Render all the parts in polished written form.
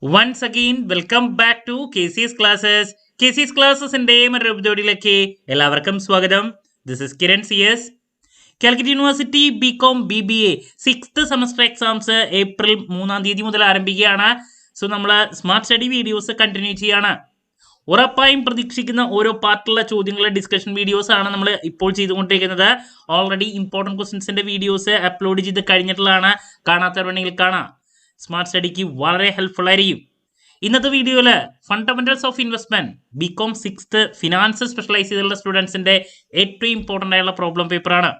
Once again, welcome back to KC's Classes. KC's Classesന്റെ മറ്റൊരു എപ്പിസോഡിലേക്ക് എല്ലാവർക്കും സ്വാഗതം. This is Kiran CS. Calicut university BCom BBA 6th semester exams April 3-ാം തീയതി മുതൽ ആരംഭിക്കുകയാണ്. സോ നമ്മൾ സ്മാർട്ട് സ്റ്റഡി വീഡിയോസ് കണ്ടിന്യൂ ചെയ്യാണ്. ഉറപ്പായും പ്രതീക്ഷിക്കുന്ന ഓരോ പാർട്ടിലുള്ള ചോദ്യങ്ങളുടെ ഡിസ്കഷൻ വീഡിയോസ് ആണ് നമ്മൾ ഇപ്പോൾ ചെയ്തുകൊണ്ടിരിക്കുന്നത്. ഓൾറെഡി ഇമ്പോർട്ടൻറ്റ് ക്വസ്റ്റ്യൻസിന്റെ വീഡിയോസ് അപ്ലോഡ് ചെയ്ത് കഴിഞ്ഞിട്ടുള്ളതാണ്. കാണാത്തവരുണ്ടെങ്കിൽ കാണാം. സ്മാർട്ട് സ്റ്റഡിക്ക് വളരെ ഹെൽപ്ഫുൾ ആയിരിക്കും. ഇന്നത്തെ വീഡിയോയിൽ fundamentals of investment BCom 6th finance specialise ചെയ്തിട്ടുള്ള സ്റ്റുഡൻസിന്റെ ഏറ്റവും ഇമ്പോർട്ടൻ്റ് ആയുള്ള പ്രോബ്ലം പേപ്പറാണ്.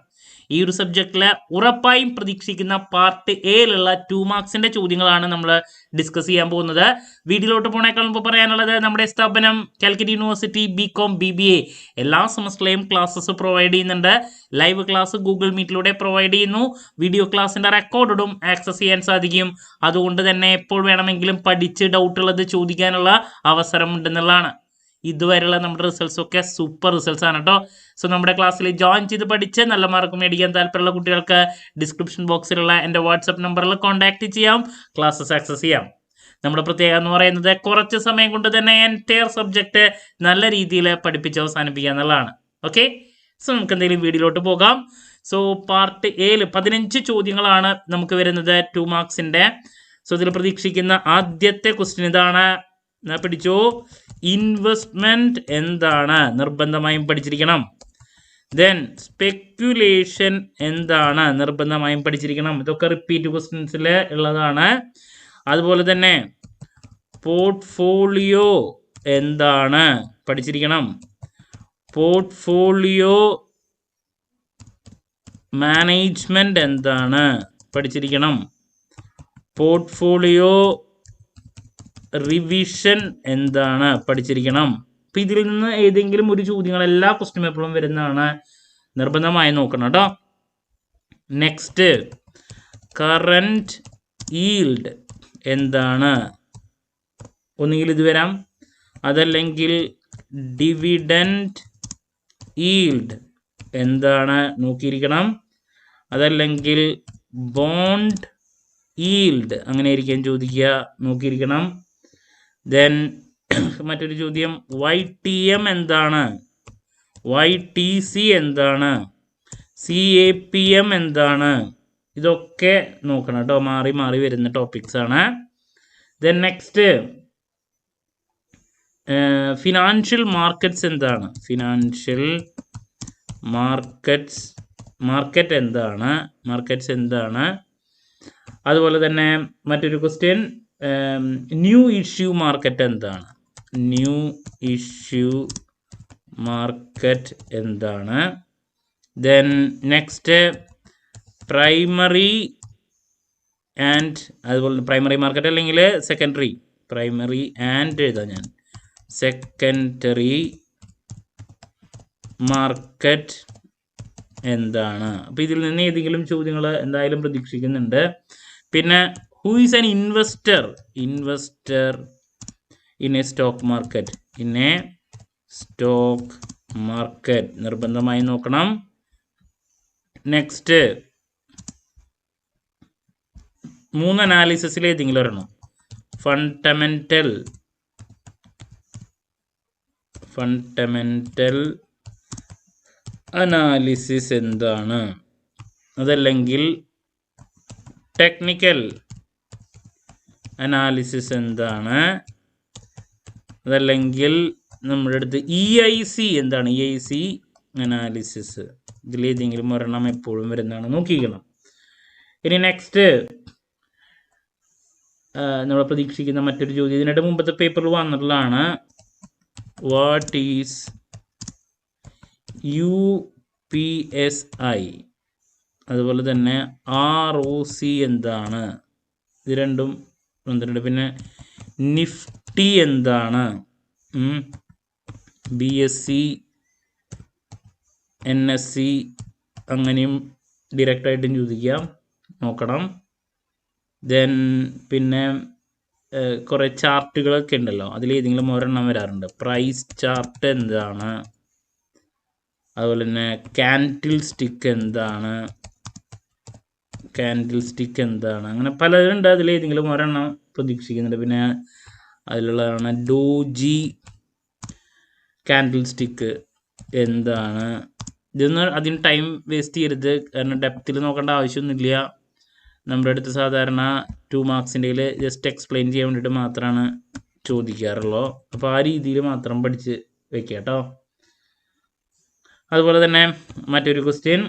ഈ ഒരു സബ്ജക്റ്റിൽ ഉറപ്പായും പ്രതീക്ഷിക്കുന്ന പാർട്ട് എയിലുള്ള 2 മാർക്സിന്റെ ചോദ്യങ്ങളാണ് നമ്മൾ ഡിസ്കസ് ചെയ്യാൻ പോകുന്നത്. വീഡിയോയിലോട്ട് പോണേക്കാൾ മുമ്പ് പറയാനുള്ളത്, നമ്മുടെ സ്ഥാപനം കാലിക്കറ്റ് യൂണിവേഴ്സിറ്റി BCom BBA എല്ലാ സെമസ്റ്ററിലെയും ക്ലാസ്സസ് പ്രൊവൈഡ് ചെയ്യുന്നുണ്ട്. ലൈവ് ക്ലാസ് ഗൂഗിൾ മീറ്റിലൂടെ പ്രൊവൈഡ് ചെയ്യുന്നു. വീഡിയോ ക്ലാസ്സിന്റെ റെക്കോർഡും ആക്സസ് ചെയ്യാൻ സാധിക്കും. അതുകൊണ്ട് തന്നെ എപ്പോൾ വേണമെങ്കിലും പഠിച്ച് ഡൗട്ടുള്ളത് ചോദിക്കാനുള്ള അവസരം ഉണ്ടെന്നുള്ളതാണ്. ഇതുവരെയുള്ള നമ്മുടെ റിസൾട്ട്സ് ഒക്കെ സൂപ്പർ റിസൾട്ട്സ് ആണ് കേട്ടോ. സോ നമ്മുടെ ക്ലാസ്സിൽ ജോയിൻ ചെയ്ത് പഠിച്ച് നല്ല മാർക്ക് മേടിക്കാൻ താല്പര്യമുള്ള കുട്ടികൾക്ക് ഡിസ്ക്രിപ്ഷൻ ബോക്സിലുള്ള എൻ്റെ വാട്സപ്പ് നമ്പറിൽ കോൺടാക്ട് ചെയ്യാം, ക്ലാസ്സസ് ആക്സസ് ചെയ്യാം. നമ്മുടെ പ്രത്യേകത എന്ന് പറയുന്നത് കുറച്ച് സമയം കൊണ്ട് തന്നെ എൻറ്റയർ സബ്ജക്റ്റ് നല്ല രീതിയിൽ പഠിപ്പിച്ച് അവസാനിപ്പിക്കുക എന്നുള്ളതാണ്. ഓക്കെ, സോ നമുക്ക് എന്തെങ്കിലും വീഡിയോയിലോട്ട് പോകാം. സോ പാർട്ട് എയിൽ 15 ചോദ്യങ്ങളാണ് നമുക്ക് വരുന്നത് 2 മാർക്സിന്റെ. സോ ഇതിൽ പ്രതീക്ഷിക്കുന്ന ആദ്യത്തെ ക്വസ്റ്റ്യൻ ഇതാണ്. പിടിച്ചോ, ഇൻവെസ്റ്റ്മെന്റ് എന്താണ്? നിർബന്ധമായും പഠിച്ചിരിക്കണം. ദെൻ സ്പെക്യുലേഷൻ എന്താണ്? നിർബന്ധമായും പഠിച്ചിരിക്കണം. ഇതൊക്കെ റിപ്പീറ്റ് ക്വസ്റ്റ്യൻസിൽ ഉള്ളതാണ്. അതുപോലെ തന്നെ പോർട്ട്ഫോളിയോ എന്താണ്? പഠിച്ചിരിക്കണം. പോർട്ട്ഫോളിയോ മാനേജ്മെന്റ് എന്താണ്? പഠിച്ചിരിക്കണം. പോർട്ട്ഫോളിയോ റിവിഷൻ എന്താണ്? പഠിച്ചിരിക്കണം. അപ്പം ഇതിൽ നിന്ന് ഏതെങ്കിലും ഒരു ചോദ്യങ്ങൾ എല്ലാ ക്വസ്റ്റ്യൻ പേപ്പറിലും വരുന്നതാണ്. നിർബന്ധമായി നോക്കണം കേട്ടോ. നെക്സ്റ്റ്, കറന്റ് ഈൽഡ് എന്താണ്? ഒന്നുകിൽ ഇത് വരാം, അതല്ലെങ്കിൽ ഡിവിഡൻഡ് ഈൽഡ് എന്താണ്? നോക്കിയിരിക്കണം. അതല്ലെങ്കിൽ ബോണ്ട് ഈൽഡ്, അങ്ങനെ ആയിരിക്കും ചോദിക്കുക, നോക്കിയിരിക്കണം. ദെൻ മറ്റൊരു ചോദ്യം, YTM എന്താണ്? YTC എന്താണ്? CAPM എന്താണ്? ഇതൊക്കെ നോക്കണം കേട്ടോ. മാറി മാറി വരുന്ന ടോപ്പിക്സ് ആണ്. ദെൻ നെക്സ്റ്റ്, ഫിനാൻഷ്യൽ മാർക്കറ്റ്സ് എന്താണ്? ഫിനാൻഷ്യൽ മാർക്കറ്റ് എന്താണ്? മാർക്കറ്റ്സ് എന്താണ്? അതുപോലെ തന്നെ മറ്റൊരു ക്വസ്റ്റ്യൻ, ന്യൂ ഇഷ്യൂ മാർക്കറ്റ് എന്താണ്? ന്യൂ ഇഷ്യൂ മാർക്കറ്റ് എന്താണ്? ദെൻ നെക്സ്റ്റ്, പ്രൈമറി ആൻഡ്, അതുപോലെ പ്രൈമറി മാർക്കറ്റ് അല്ലെങ്കിൽ സെക്കൻഡറി, പ്രൈമറി ആൻഡ് എഴുതാം ഞാൻ, സെക്കൻഡറി മാർക്കറ്റ് എന്താണ്? അപ്പോൾ ഇതിൽ നിന്ന് ഏതെങ്കിലും ചോദ്യങ്ങൾ എന്തായാലും പ്രതീക്ഷിക്കുന്നുണ്ട്. പിന്നെ who is an investor in A stock market, നിർബന്ധമായി നോക്കണം. നെക്സ്റ്റ്, 3 അനാലിസിസിൽ ഏതെങ്കിലും ഒരെണ്ണം. ഫണ്ടമെന്റൽ അനാലിസിസ് എന്താണ്? അതല്ലെങ്കിൽ ടെക്നിക്കൽ അനാലിസിസ് എന്താണ്? അതല്ലെങ്കിൽ നമ്മുടെ അടുത്ത് EIC എന്താണ്? EIC അനാലിസിസ്, ഇതിലേതെങ്കിലും ഒരെണ്ണം എപ്പോഴും വരുന്നതാണ്, നോക്കിക്കണം. ഇനി നെക്സ്റ്റ്, നമ്മൾ പ്രതീക്ഷിക്കുന്ന മറ്റൊരു ചോദ്യം ഇതിനിടെ മുമ്പത്തെ പേപ്പറിൽ വന്നിട്ടുള്ളതാണ്. What is UPSI? അതുപോലെ തന്നെ ROC എന്താണ്? ഇത് രണ്ടും വന്നിട്ടുണ്ട്. പിന്നെ നിഫ്റ്റി എന്താണ്? BSE NSE അങ്ങനെയും ഡയറക്റ്റായിട്ടും ചോദിക്കാം, നോക്കണം. ദെൻ പിന്നെ കുറേ ചാർട്ടുകളൊക്കെ ഉണ്ടല്ലോ, അതിലേതെങ്കിലും ഒരെണ്ണം വരാറുണ്ട്. പ്രൈസ് ചാർട്ട് എന്താണ്? അതുപോലെ തന്നെ കാൻഡിൽ സ്റ്റിക്ക് എന്താണ്? അങ്ങനെ പലതുണ്ട്. അതിലേതെങ്കിലും ഒരെണ്ണം പ്രതീക്ഷിക്കുന്നുണ്ട്. പിന്നെ അതിലുള്ളതാണ് ഡോജി കാൻഡിൽ സ്റ്റിക്ക് എന്താണ്. ഇതൊന്നും അതിന് ടൈം വേസ്റ്റ് ചെയ്യരുത്, കാരണം ഡെപ്തിൽ നോക്കേണ്ട ആവശ്യമൊന്നുമില്ല. നമ്മുടെ അടുത്ത് സാധാരണ 2 മാർക്സിൻ്റെ ജസ്റ്റ് എക്സ്പ്ലെയിൻ ചെയ്യാൻ വേണ്ടിയിട്ട് മാത്രമാണ് ചോദിക്കാറുള്ളൂ. അപ്പോൾ ആ രീതിയിൽ മാത്രം പഠിച്ച് വെക്കുക കേട്ടോ. അതുപോലെ തന്നെ മറ്റൊരു ക്വസ്റ്റ്യൻ,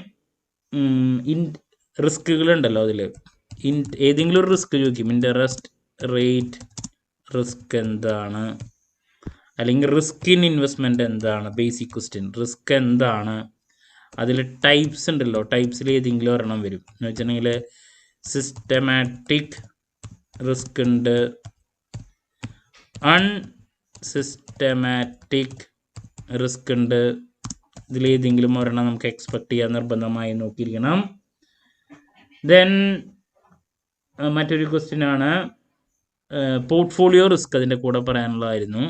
റിസ്കുകളുണ്ടല്ലോ അതിൽ. ഏതെങ്കിലും ഒരു റിസ്ക് ചോദിക്കും. ഇൻട്രസ്റ്റ് റേറ്റ് റിസ്ക് എന്താണ്, അല്ലെങ്കിൽ റിസ്ക് ഇൻ ഇൻവെസ്റ്റ്മെൻറ്റ് എന്താണ്, ബേസിക് ക്വസ്റ്റ്യൻ. റിസ്ക് എന്താണ്, അതിൽ ടൈപ്സ് ഉണ്ടല്ലോ, ടൈപ്സിൽ ഏതെങ്കിലും ഒരെണ്ണം വരും എന്ന് വെച്ചിട്ടുണ്ടെങ്കിൽ സിസ്റ്റമാറ്റിക് റിസ്ക് ഉണ്ട്, അൺസിസ്റ്റമാറ്റിക് റിസ്ക് ഉണ്ട്. ഇതിലേതെങ്കിലും ഒരെണ്ണം നമുക്ക് എക്സ്പെക്ട് ചെയ്യാൻ നിർബന്ധമായി നോക്കിയിരിക്കണം. ദെൻ മറ്റൊരു ക്വസ്റ്റ്യൻ ആണ് പോർട്ട്ഫോളിയോ റിസ്ക്, അതിൻ്റെ കൂടെ പറയാനുള്ളതായിരുന്നു.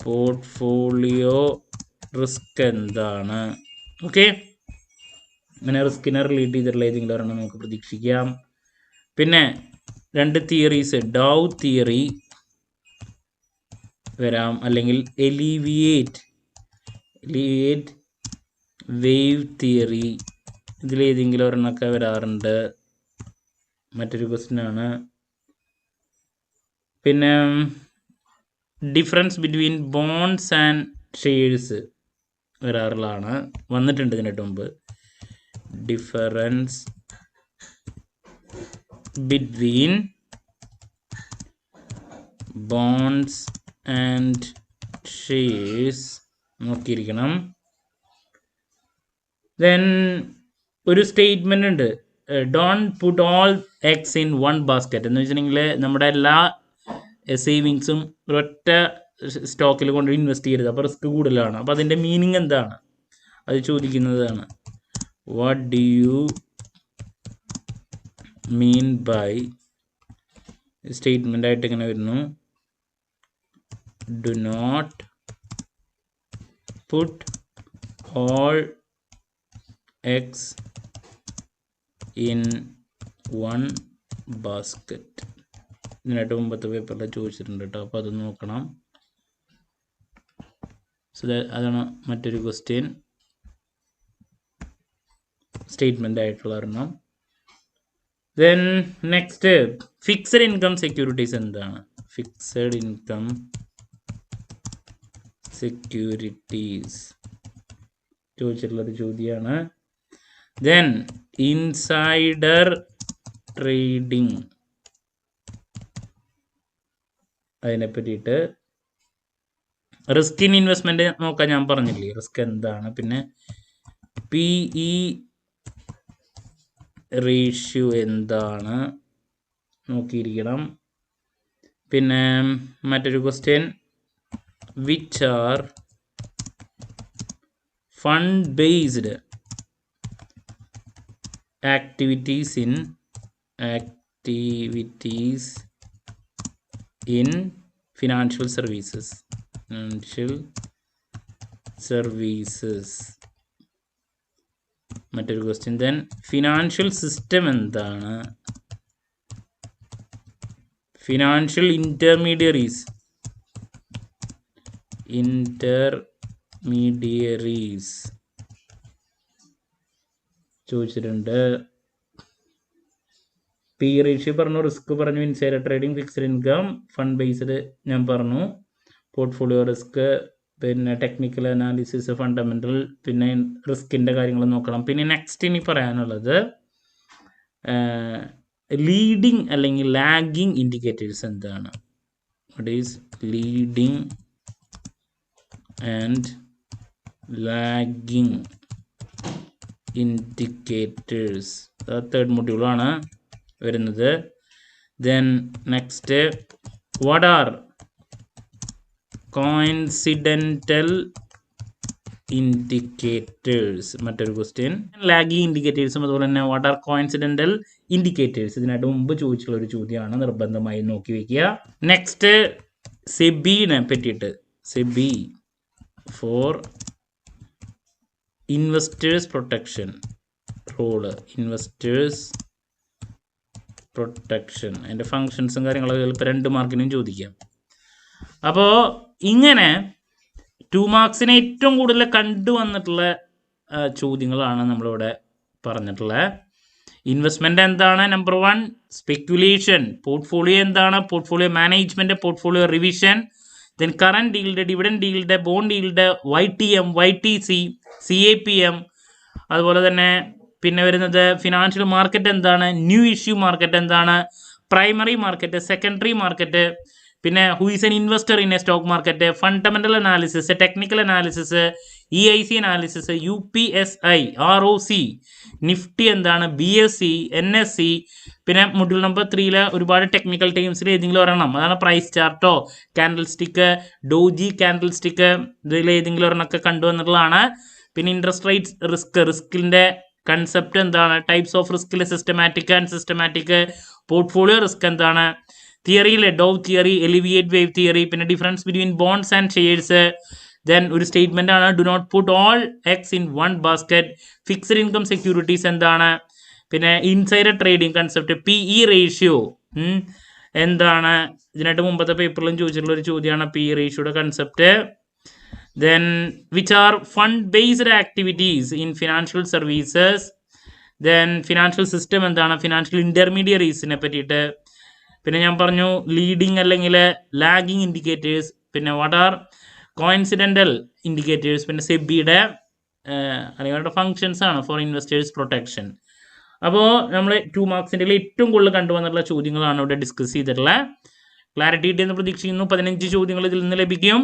പോർട്ട്ഫോളിയോ റിസ്ക് എന്താണ്? ഓക്കെ, അങ്ങനെ റിസ്കിനെ റിലേറ്റ് ചെയ്തിട്ടുള്ള ഏതെങ്കിലും ഒരെണ്ണം നമുക്ക് പ്രതീക്ഷിക്കാം. പിന്നെ 2 തിയറീസ്, ഡൗ തിയറി വരാം, അല്ലെങ്കിൽ എലിവിയേറ്റ് വേവ് തിയറി. ഇതിലേതെങ്കിലും ഒരെണ്ണമൊക്കെ വരാറുണ്ട്. മറ്റൊരു ക്വസ്റ്റ്യൻ ആണ്. പിന്നെ difference between bonds and shares വരാറുള്ളതാണ്, വന്നിട്ടുണ്ട് ഇതിനായിട്ട് മുമ്പ്. Difference between bonds and shares നോക്കിയിരിക്കണം. ദെൻ ഒരു സ്റ്റേറ്റ്മെൻ്റ് ഉണ്ട്, don't put all eggs in one basket. എന്ന് വെച്ചിട്ടുണ്ടെങ്കിൽ നമ്മുടെ എല്ലാ സേവിങ്സും ഒരൊറ്റ സ്റ്റോക്കിൽ കൊണ്ട് ഇൻവെസ്റ്റ് ചെയ്യരുത്, അപ്പോൾ റിസ്ക് കൂടുതലാണ്. അപ്പോൾ അതിൻ്റെ മീനിങ് എന്താണ് അത് ചോദിക്കുന്നതാണ്. What do you mean by, statement ആയിട്ട് ഇങ്ങനെ വരുന്നു, do not put all eggs in one basket. ഇതിനായിട്ട് മുമ്പത്തെ പേപ്പറിൽ ചോദിച്ചിട്ടുണ്ട് കേട്ടോ, അപ്പോൾ അത് നോക്കണം. സോ അതാണ് മറ്റൊരു ക്വസ്റ്റ്യൻ, സ്റ്റേറ്റ്മെൻ്റ് ആയിട്ടുള്ള ഒരെണ്ണം. Then next, fixed income securities എന്താണ്? ഫിക്സഡ് ഇൻകം സെക്യൂരിറ്റീസ് ചോദിച്ചിട്ടുള്ളൊരു ചോദ്യമാണ്. ദെൻ ഇൻസൈഡർ ട്രേഡിംഗ്, അതിനെ പറ്റിയിട്ട്. റിസ്ക് ഇൻ ഇൻവെസ്റ്റ്മെൻറ്റ് നോക്കാൻ ഞാൻ പറഞ്ഞില്ലേ, റിസ്ക് എന്താണ്. പിന്നെ PE റേഷ്യോ എന്താണ് നോക്കിയിരിക്കണം. പിന്നെ മറ്റൊരു question, which are fund based activities in financial services. മറ്റൊരു ക്വസ്റ്റ്യൻ. ദെൻ ഫിനാൻഷ്യൽ സിസ്റ്റം എന്താണ്? ഫിനാൻഷ്യൽ ഇന്റർമീഡിയറീസ് ചോദിച്ചിട്ടുണ്ട്. പി റേഷ്യോ പറഞ്ഞു, റിസ്ക് പറഞ്ഞു, insider trading, fixed income, fund based ഞാൻ പറഞ്ഞു, പോർട്ട്ഫോളിയോ റിസ്ക്, പിന്നെ ടെക്നിക്കൽ അനാലിസിസ്, ഫണ്ടമെൻ്റൽ, പിന്നെ റിസ്കിൻ്റെ കാര്യങ്ങൾ നോക്കണം. പിന്നെ നെക്സ്റ്റ് ഇനി പറയാനുള്ളത് ലീഡിങ് അല്ലെങ്കിൽ ലാഗിങ് ഇൻഡിക്കേറ്റേഴ്സ് എന്താണ്? What is leading and lagging indicators, third മൊഡ്യൂളാണ് വരുന്നത്. Then next, what are coincidental indicators, മറ്റൊരു ക്വസ്റ്റ്യൻ. ലാഗിങ് ഇൻഡിക്കേറ്റേഴ്സും അതുപോലെ തന്നെ വാട്ട് ആർ കോയിൻസിഡൻ്റൽ ഇൻഡിക്കേറ്റേഴ്സ്, ഇതിനായിട്ട് മുമ്പ് ചോദിച്ചുള്ള ഒരു ചോദ്യമാണ്, നിർബന്ധമായി നോക്കി വയ്ക്കുക. നെക്സ്റ്റ്, സെബിനെ പറ്റിയിട്ട്, SEBI for investors protection role, investors protection, അതിൻ്റെ ഫങ്ഷൻസും കാര്യങ്ങളൊക്കെ ചിലപ്പോൾ 2 മാർക്കിനും ചോദിക്കാം. അപ്പോൾ ഇങ്ങനെ 2 മാർക്സിനെ ഏറ്റവും കൂടുതൽ കണ്ടുവന്നിട്ടുള്ള ചോദ്യങ്ങളാണ് നമ്മളിവിടെ പറഞ്ഞിട്ടുള്ളത്. ഇൻവെസ്റ്റ്മെൻറ്റ് എന്താണ്? Number 1 speculation. പോർട്ട്ഫോളിയോ എന്താണ്? Portfolio management, portfolio revision, then current ഡീൽഡ്, dividend ഡീൽഡ്, bond ഡീൽഡ്, YTM, YTC, CAPM. അതുപോലെ തന്നെ പിന്നെ വരുന്നത് ഫിനാൻഷ്യൽ മാർക്കറ്റ് എന്താണ്, ന്യൂ ഇഷ്യൂ മാർക്കറ്റ് എന്താണ്, പ്രൈമറി മാർക്കറ്റ്, സെക്കൻഡറി മാർക്കറ്റ്, പിന്നെ who is N investor in A stock market, fundamental analysis, technical analysis, EIC analysis, UPSI, ROC, Nifty എന്താണ്, BSE, NSE. പിന്നെ module number 3 ഒരുപാട് ടെക്നിക്കൽ ടേംസിൽ ഏതെങ്കിലും ഒരെണ്ണം, അതാണ് price ചാർട്ടോ, candlestick, doji candlestick, ഇതിൽ ഏതെങ്കിലും ഒരെണ്ണമൊക്കെ കണ്ടുവന്നിട്ടുള്ളതാണ്. പിന്നെ ഇൻട്രസ്റ്റ് റേറ്റ്സ് റിസ്കിൻ്റെ കൺസെപ്റ്റ് എന്താണ്, ടൈപ്സ് ഓഫ് റിസ്കിൽ systematic and systematic, portfolio risk എന്താണ്, തിയറിയിലെ Dow theory, Elliott wave theory, പിന്നെ difference between bonds and shares. Then ഒരു സ്റ്റേറ്റ്മെൻ്റ് ആണ് do not put all eggs in one basket. Fixed income securities എന്താണ്, പിന്നെ insider trading concept, PE ratio എന്താണ്, ഇതിനായിട്ട് മുമ്പത്തെ പേപ്പറിലും ചോദിച്ചിട്ടുള്ള ഒരു ചോദ്യമാണ് PE റേഷ്യോയുടെ concept. Then which are fund based activities in financial services. Then financial system എന്താണ്, ഫിനാൻഷ്യൽ ഇൻ്റർമീഡിയറീസിനെ പറ്റിയിട്ട്. പിന്നെ ഞാൻ പറഞ്ഞു ലീഡിങ് അല്ലെങ്കിൽ ലാഗിങ് ഇൻഡിക്കേറ്റേഴ്സ്, പിന്നെ വാട്ട് ആർ കോയിൻസിഡൻ്റൽ ഇൻഡിക്കേറ്റേഴ്സ്, പിന്നെ സെബിയുടെ അല്ലെങ്കിൽ അവരുടെ ഫങ്ഷൻസ് ആണ് ഫോർ ഇൻവെസ്റ്റേഴ്സ് പ്രൊട്ടക്ഷൻ. അപ്പോൾ നമ്മൾ 2 മാർക്സിൻ്റെ ഏറ്റവും കൂടുതൽ കണ്ടുവന്നിട്ടുള്ള ചോദ്യങ്ങളാണ് ഇവിടെ ഡിസ്കസ് ചെയ്തിട്ടുള്ളത്. ക്ലാരിറ്റി കിട്ടിയെന്ന് പ്രതീക്ഷിക്കുന്നു. 15 ചോദ്യങ്ങൾ ഇതിൽ നിന്ന് ലഭിക്കും.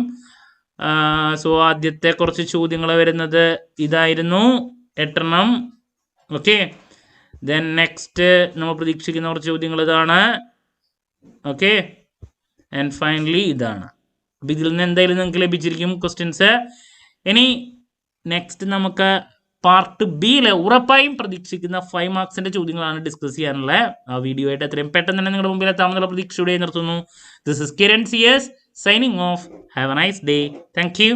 സോ ആദ്യത്തെ കുറച്ച് ചോദ്യങ്ങൾ വരുന്നത് ഇതായിരുന്നു, 8 എണ്ണം. ഓക്കെ, ദെൻ നെക്സ്റ്റ് നമ്മൾ പ്രതീക്ഷിക്കുന്ന കുറച്ച് ചോദ്യങ്ങൾ ഇതാണ്. ഓക്കെ, ആൻഡ് ഫൈനലി ഇതാണ്. അപ്പോൾ ഇതിൽ നിന്ന് എന്തായാലും നിങ്ങൾക്ക് ലഭിച്ചിരിക്കും ക്വസ്റ്റ്യൻസ്. ഇനി നെക്സ്റ്റ് നമുക്ക് പാർട്ട് ബിയിൽ ഉറപ്പായും പ്രതീക്ഷിക്കുന്ന 5 മാർക്സിൻ്റെ ചോദ്യങ്ങളാണ് ഡിസ്കസ് ചെയ്യാനുള്ളത്. ആ വീഡിയോ ആയിട്ട് എത്രയും പെട്ടെന്ന് തന്നെ നിങ്ങളുടെ മുമ്പിൽ എത്താമെന്നുള്ള പ്രതീക്ഷയോടെ നിർത്തുന്നു. This is Kiran CS signing off. Have a nice day. Thank U.